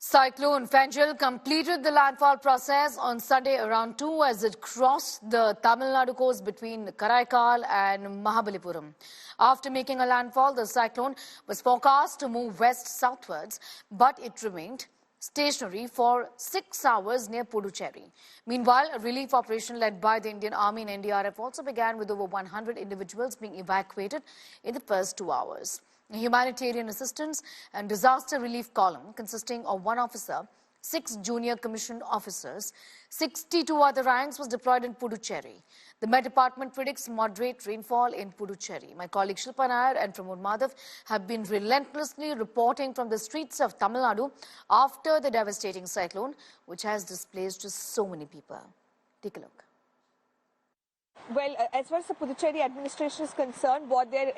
Cyclone Fangil completed the landfall process on Sunday around 2 as it crossed the Tamil Nadu coast between Karaikal and Mahabalipuram. After making a landfall, the cyclone was forecast to move west-southwards, but it remained stationary for 6 hours near Puducherry. Meanwhile, a relief operation led by the Indian Army and NDRF also began with over 100 individuals being evacuated in the first 2 hours. A humanitarian assistance and disaster relief column consisting of 1 officer, 6 junior commissioned officers, 62 other ranks was deployed in Puducherry. The Met Department predicts moderate rainfall in Puducherry. My colleague Shilpa Nair and Pramod Madhav have been relentlessly reporting from the streets of Tamil Nadu after the devastating cyclone, which has displaced so many people. Take a look. Well, as far as the Puducherry administration is concerned, what they're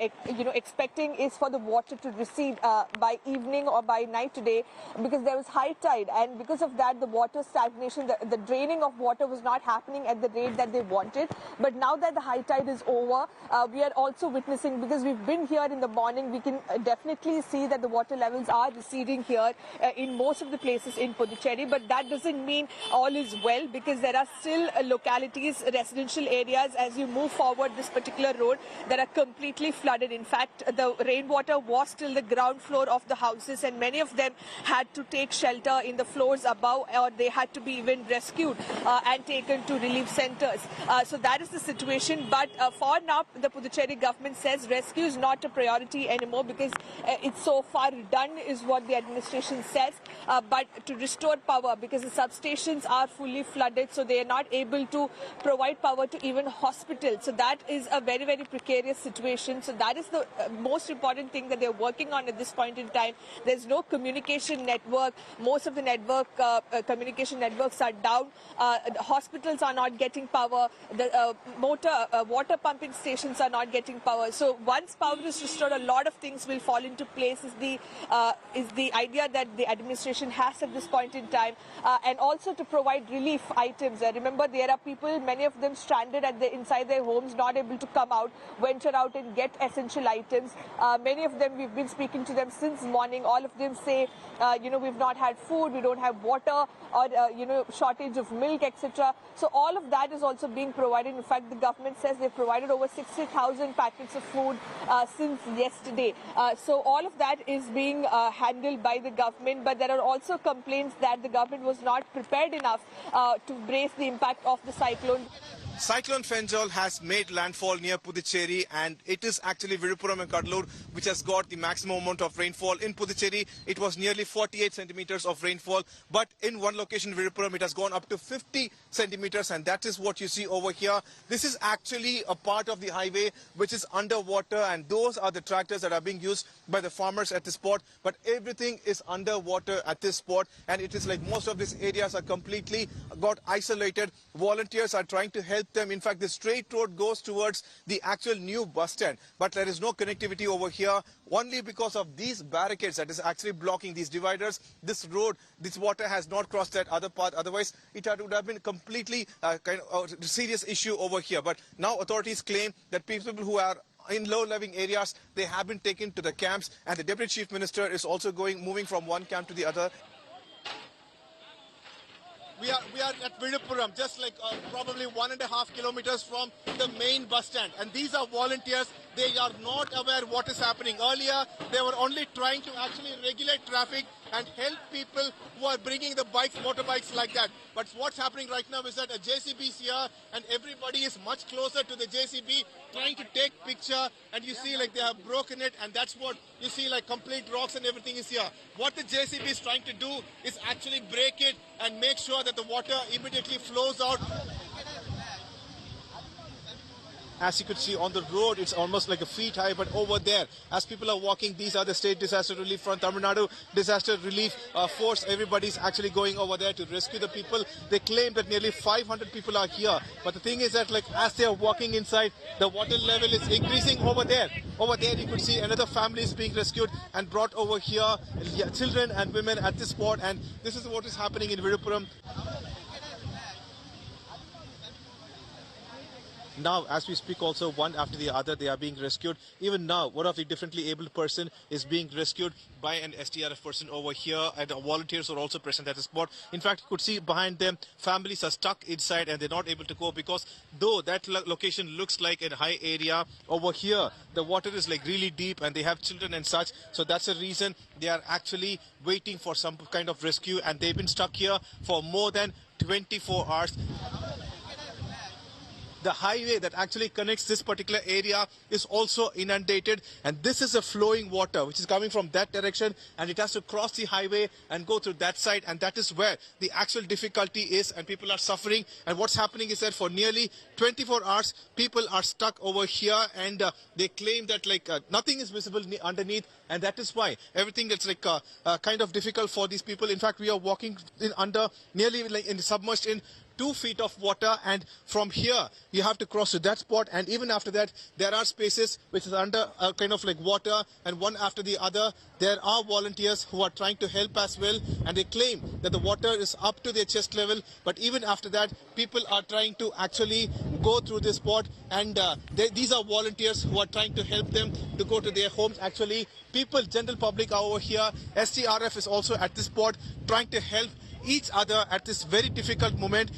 expecting is for the water to recede by evening or by night today, because there was high tide, and because of that the water stagnation, the draining of water was not happening at the rate that they wanted. But now that the high tide is over, we are also witnessing, because we've been here in the morning, we can definitely see that the water levels are receding here in most of the places in Puducherry. But that doesn't mean all is well, because there are still localities, residential areas, as you move forward this particular road, that are completely flooded. In fact, the rainwater was till the ground floor of the houses, and many of them had to take shelter in the floors above, or they had to be even rescued and taken to relief centers. So that is the situation. But for now, the Puducherry government says rescue is not a priority anymore, because it's so far done, is what the administration says. But to restore power, because the substations are fully flooded, so they are not able to provide power to even hospitals. So that is a very, very precarious situation. So that is the most important thing that they're working on at this point in time. There's no communication network. Most of the communication networks are down. The hospitals are not getting power. The water pumping stations are not getting power. So once power is restored, a lot of things will fall into place, is the idea that the administration has at this point in time. And also to provide relief items. Remember, there are people, many of them stranded inside their homes, not able to come out, venture out and get essential items. Many of them, we've been speaking to them since morning. All of them say, we've not had food, we don't have water, or, shortage of milk, etc. So all of that is also being provided. In fact, the government says they've provided over 60,000 packets of food since yesterday. So all of that is being handled by the government. But there are also complaints that the government was not prepared enough to brace the impact of the cyclone. Cyclone Fangil has made landfall near Puducherry, and it is actually Vilupuram and Kadalur which has got the maximum amount of rainfall. In Puducherry, it was nearly 48 centimeters of rainfall, but in one location, Vilupuram, it has gone up to 50 centimeters, and that is what you see over here. This is actually a part of the highway which is underwater, and those are the tractors that are being used by the farmers at this spot. But everything is underwater at this spot, and it is like most of these areas are completely got isolated. Volunteers are trying to help them. In fact, the straight road goes towards the actual new bus stand, but there is no connectivity over here, only because of these barricades that is actually blocking these dividers. This road, this water has not crossed that other path. Otherwise, it would have been completely kind of a serious issue over here. But now authorities claim that people who are in low-lying areas, they have been taken to the camps, and the Deputy Chief Minister is also moving from one camp to the other. We are at Vilupuram, just like probably 1.5 kilometers from the main bus stand. And these are volunteers. They are not aware what is happening. Earlier, they were only trying to actually regulate traffic and help people who are bringing the bikes, motorbikes like that. But what's happening right now is that a JCB is here, and everybody is much closer to the JCB trying to take picture, and you see like they have broken it, and that's what you see, like complete rocks and everything is here. What the JCB is trying to do is actually break it and make sure that the water immediately flows out. As you could see on the road, it's almost like a feet high, but over there, as people are walking, these are the State Disaster Relief Front, Tamil Nadu Disaster Relief Force. Everybody's actually going over there to rescue the people. They claim that nearly 500 people are here. But the thing is that, like, as they are walking inside, the water level is increasing over there. Over there, you could see another family is being rescued and brought over here, children and women at this spot. And this is what is happening in Vilupuram. Now, as we speak also, one after the other, they are being rescued. Even now, one of the differently abled person is being rescued by an SDRF person over here, and volunteers are also present at the spot. In fact, you could see behind them, families are stuck inside and they're not able to go, because though that location looks like a high area, over here, the water is like really deep and they have children and such. So that's the reason they are actually waiting for some kind of rescue, and they've been stuck here for more than 24 hours. The highway that actually connects this particular area is also inundated, and this is a flowing water which is coming from that direction, and it has to cross the highway and go through that side, and that is where the actual difficulty is, and people are suffering. And what's happening is that for nearly 24 hours people are stuck over here, and they claim that nothing is visible underneath, and that is why everything is kind of difficult for these people. In fact, we are walking in under nearly submerged in 2 feet of water, and from here you have to cross to that spot, and even after that there are spaces which is under kind of like water, and one after the other there are volunteers who are trying to help as well, and they claim that the water is up to their chest level, but even after that people are trying to actually go through this spot, and these are volunteers who are trying to help them to go to their homes. Actually, people, general public are over here. SDRF is also at this spot trying to help each other at this very difficult moment.